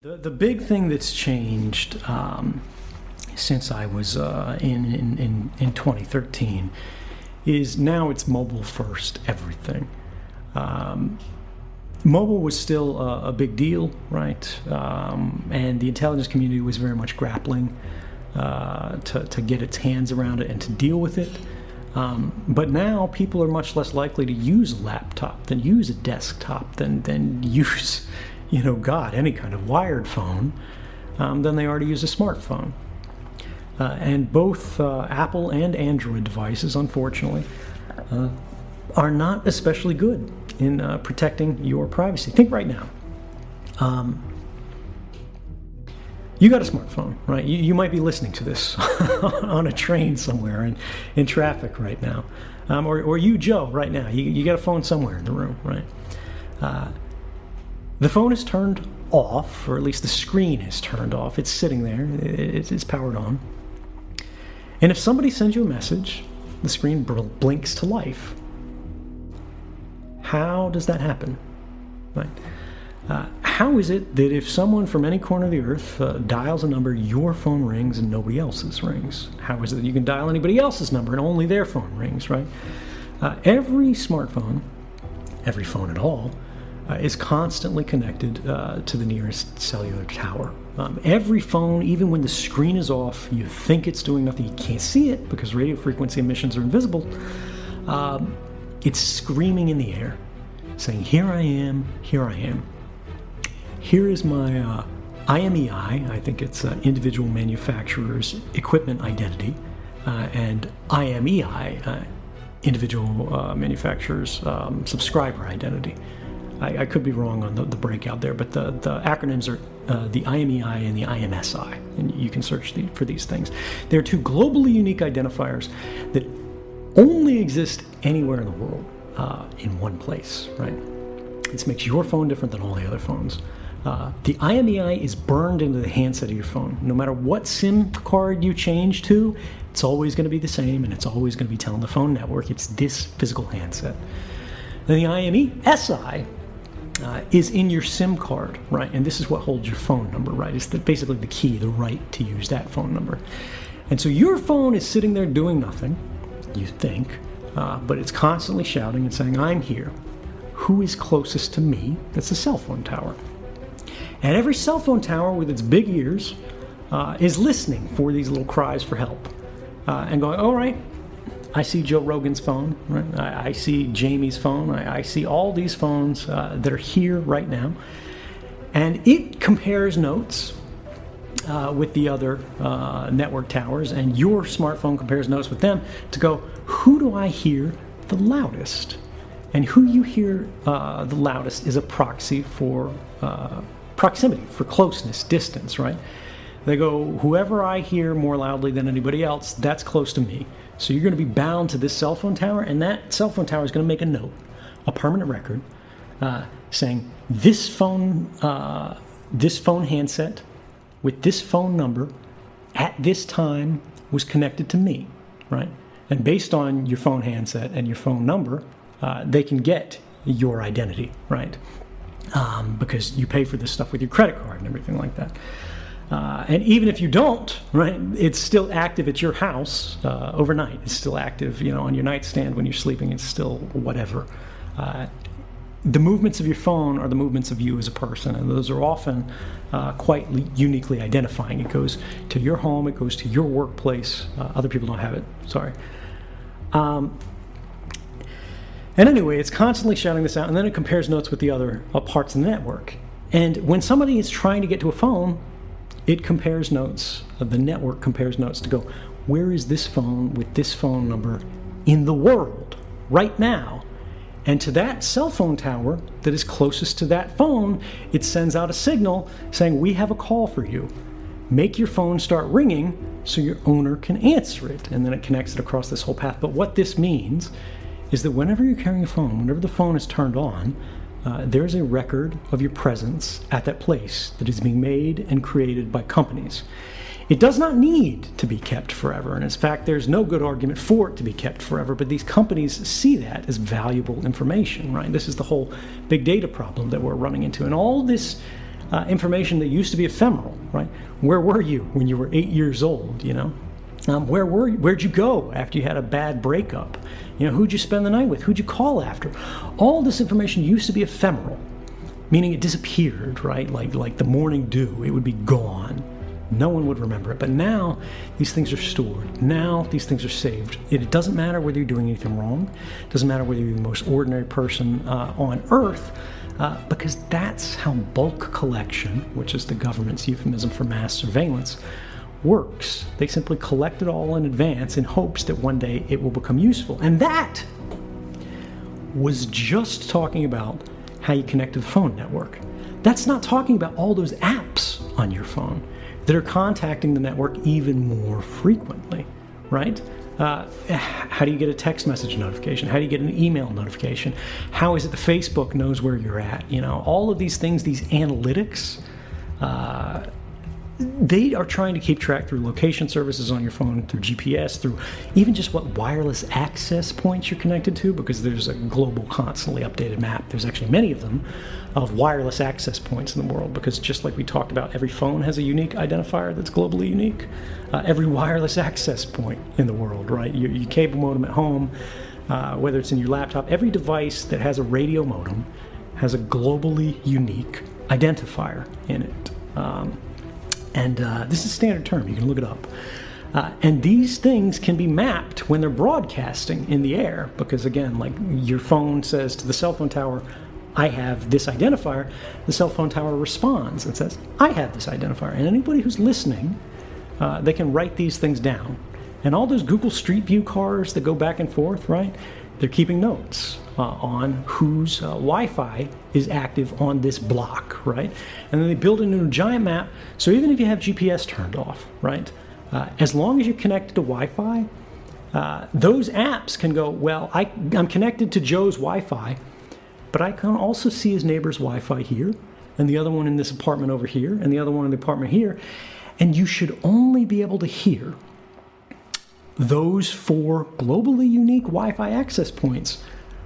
The big thing that's changed since I was in 2013 is now it's mobile first everything. Mobile was still a big deal, right? And the intelligence community was very much grappling to get its hands around it and to deal with it. But now people are much less likely to use a laptop than use a desktop than use, any kind of wired phone than they are to use a smartphone. And both Apple and Android devices, unfortunately, are not especially good in protecting your privacy. Think right now. You got a smartphone, right? You might be listening to this on a train somewhere in traffic right now. Or you, Joe, right now. You got a phone somewhere in the room, right? The phone is turned off, or at least the screen is turned off. It's sitting there. It's powered on. And if somebody sends you a message, the screen blinks to life. How does that happen? Right? How is it that if someone from any corner of the earth dials a number, your phone rings and nobody else's rings? How is it that you can dial anybody else's number and only their phone rings, right? Every smartphone, every phone at all, is constantly connected to the nearest cellular tower. Every phone, even when the screen is off, you think it's doing nothing, you can't see it because radio frequency emissions are invisible. It's screaming in the air, saying, here I am, here I am. Here is my IMEI, I think it's individual manufacturer's equipment identity, and IMEI, individual manufacturer's subscriber identity. I could be wrong on the breakout there, but the acronyms are the IMEI and the IMSI, and you can search for these things. They're two globally unique identifiers that only exist anywhere in the world in one place, right? This makes your phone different than all the other phones. The IMEI is burned into the handset of your phone. No matter what SIM card you change to, it's always going to be the same, and it's always going to be telling the phone network it's this physical handset. Then the IMESI is in your SIM card, right? And this is what holds your phone number, right? It's basically the key, the right to use that phone number. And so your phone is sitting there doing nothing, you think, but it's constantly shouting and saying, I'm here. Who is closest to me? That's a cell phone tower. And every cell phone tower with its big ears is listening for these little cries for help and going, all right, I see Joe Rogan's phone, right? I see Jamie's phone. I see all these phones that are here right now. And it compares notes with the other network towers, and your smartphone compares notes with them to go, who do I hear the loudest? And who you hear the loudest is a proxy for proximity, for closeness, distance, right? They go, whoever I hear more loudly than anybody else, that's close to me. So you're going to be bound to this cell phone tower, and that cell phone tower is going to make a note, a permanent record, saying this phone handset with this phone number at this time was connected to me, right? And based on your phone handset and your phone number, they can get your identity, right? Because you pay for this stuff with your credit card and everything like that. And even if you don't, right, it's still active at your house overnight. It's still active, on your nightstand when you're sleeping. It's still whatever. The movements of your phone are the movements of you as a person, and those are often quite uniquely identifying. It goes to your home. It goes to your workplace. Other people don't have it. Sorry. And anyway, it's constantly shouting this out, and then it compares notes with the other parts of the network. And when somebody is trying to get to a phone, it compares notes, the network compares notes to go, where is this phone with this phone number in the world right now? And to that cell phone tower that is closest to that phone, it sends out a signal saying, we have a call for you. Make your phone start ringing so your owner can answer it. And then it connects it across this whole path. But what this means is that whenever you're carrying a phone, whenever the phone is turned on, there's a record of your presence at that place that is being made and created by companies. It does not need to be kept forever, and in fact, there's no good argument for it to be kept forever, but these companies see that as valuable information, right? This is the whole big data problem that we're running into, and all this information that used to be ephemeral, right? Where were you when you were 8 years old, where'd you go after you had a bad breakup? Who'd you spend the night with? Who'd you call after? All this information used to be ephemeral, meaning it disappeared, right? Like the morning dew, it would be gone. No one would remember it. But now these things are stored. Now these things are saved. It doesn't matter whether you're doing anything wrong. It doesn't matter whether you're the most ordinary person on earth, because that's how bulk collection, which is the government's euphemism for mass surveillance, works. They simply collect it all in advance in hopes that one day it will become useful. And that was just talking about how you connect to the phone network. That's not talking about all those apps on your phone that are contacting the network even more frequently, right? How do you get a text message notification? How do you get an email notification? How is it that Facebook knows where you're at? All of these things, these analytics, they are trying to keep track through location services on your phone, through GPS, through even just what wireless access points you're connected to, because there's a global, constantly updated map. There's actually many of them of wireless access points in the world, because just like we talked about, every phone has a unique identifier that's globally unique. Every wireless access point in the world, right? Your cable modem at home, whether it's in your laptop, every device that has a radio modem has a globally unique identifier in it. And this is a standard term. You can look it up. And these things can be mapped when they're broadcasting in the air, because again, like your phone says to the cell phone tower, I have this identifier. The cell phone tower responds and says, I have this identifier. And anybody who's listening, they can write these things down. And all those Google Street View cars that go back and forth, right? They're keeping notes on whose Wi-Fi is active on this block, right? And then they build it into a giant map. So even if you have GPS turned off, right? As long as you're connected to Wi-Fi, those apps can go, well, I'm connected to Joe's Wi-Fi, but I can also see his neighbor's Wi-Fi here, and the other one in this apartment over here, and the other one in the apartment here. And you should only be able to hear those 4 globally unique Wi-Fi access points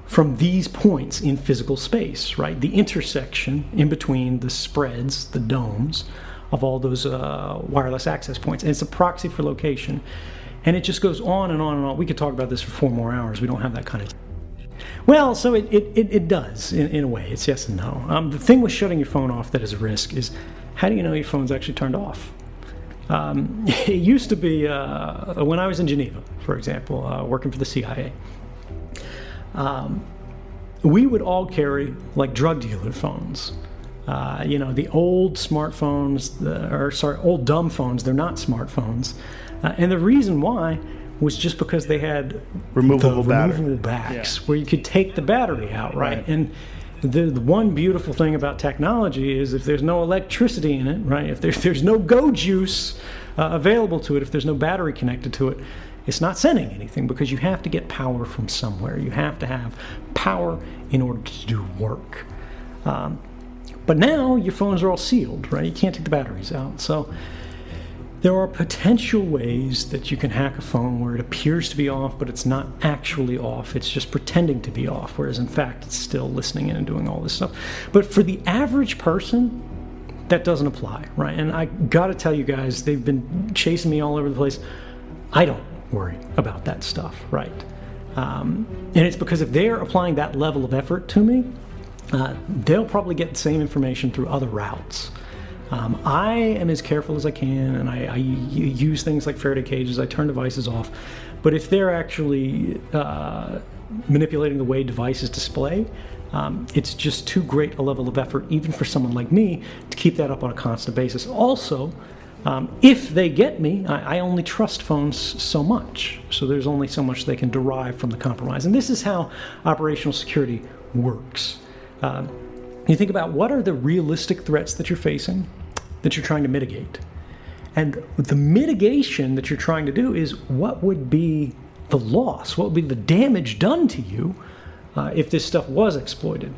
from these points in physical space, right? The intersection in between the spreads, the domes, of all those wireless access points. And it's a proxy for location. And it just goes on and on and on. We could talk about this for 4 more hours. We don't have that kind of time. Well, so it does, in a way. It's yes and no. The thing with shutting your phone off that is a risk is, how do you know your phone's actually turned off? It used to be, when I was in Geneva, for example, working for the CIA, we would all carry like drug dealer phones. The old smartphones, old dumb phones, they're not smartphones. And the reason why was just because they had removable backs, where you could take the battery out, right? And the one beautiful thing about technology is if there's no electricity in it, right? If there's no go juice available to it, if there's no battery connected to it, it's not sending anything, because you have to get power from somewhere. You have to have power in order to do work. But now your phones are all sealed, right? You can't take the batteries out. So there are potential ways that you can hack a phone where it appears to be off, but it's not actually off. It's just pretending to be off, whereas in fact it's still listening in and doing all this stuff. But for the average person, that doesn't apply, right? And I got to tell you guys, they've been chasing me all over the place. I don't worry about that stuff, right? And it's because if they're applying that level of effort to me, they'll probably get the same information through other routes. I am as careful as I can, and I use things like Faraday cages. I turn devices off. But if they're actually manipulating the way devices display, it's just too great a level of effort, even for someone like me, to keep that up on a constant basis. Also, if they get me, I only trust phones so much. So there's only so much they can derive from the compromise. And this is how operational security works. You think about, what are the realistic threats that you're facing, that you're trying to mitigate? And the mitigation that you're trying to do is, what would be the loss? What would be the damage done to you if this stuff was exploited?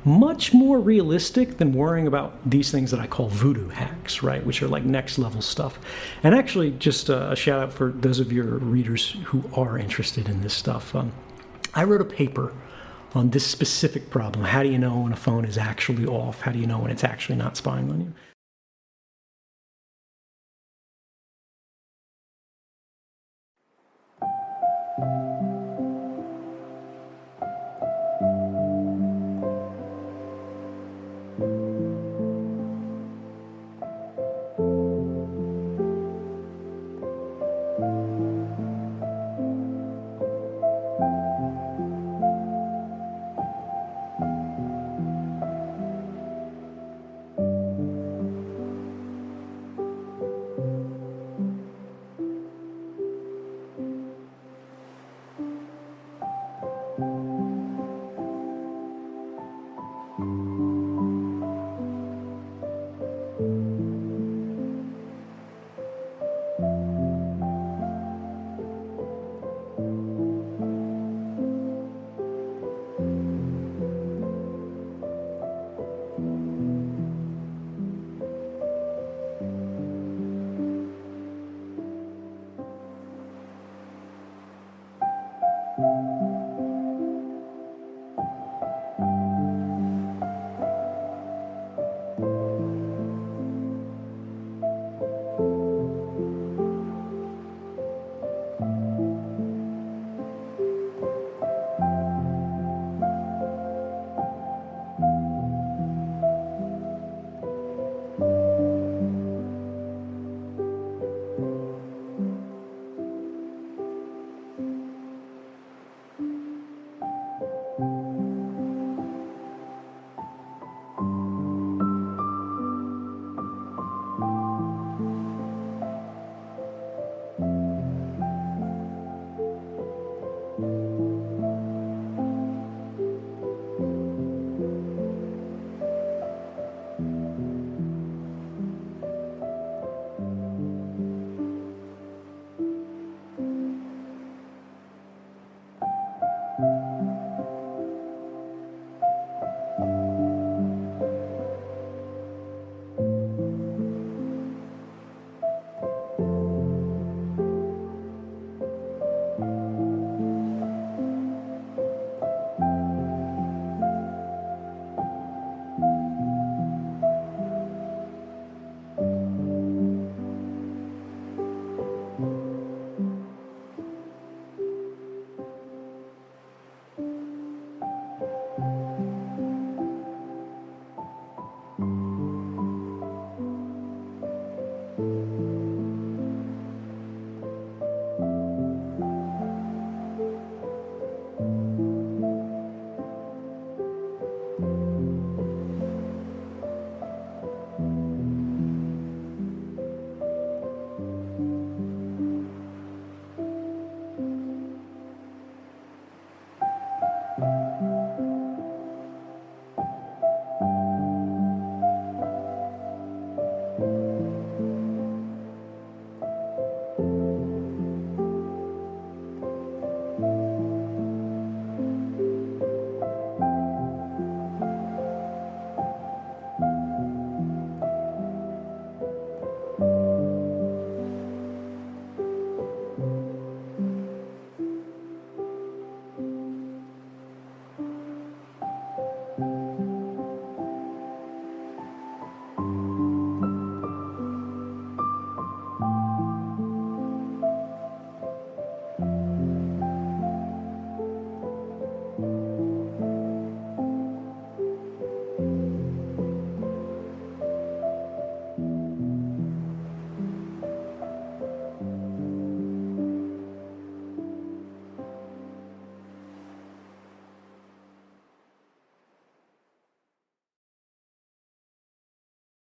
Much more realistic than worrying about these things that I call voodoo hacks, right? Which are like next level stuff. And actually, just a shout out for those of your readers who are interested in this stuff. I wrote a paper on this specific problem. How do you know when a phone is actually off? How do you know when it's actually not spying on you?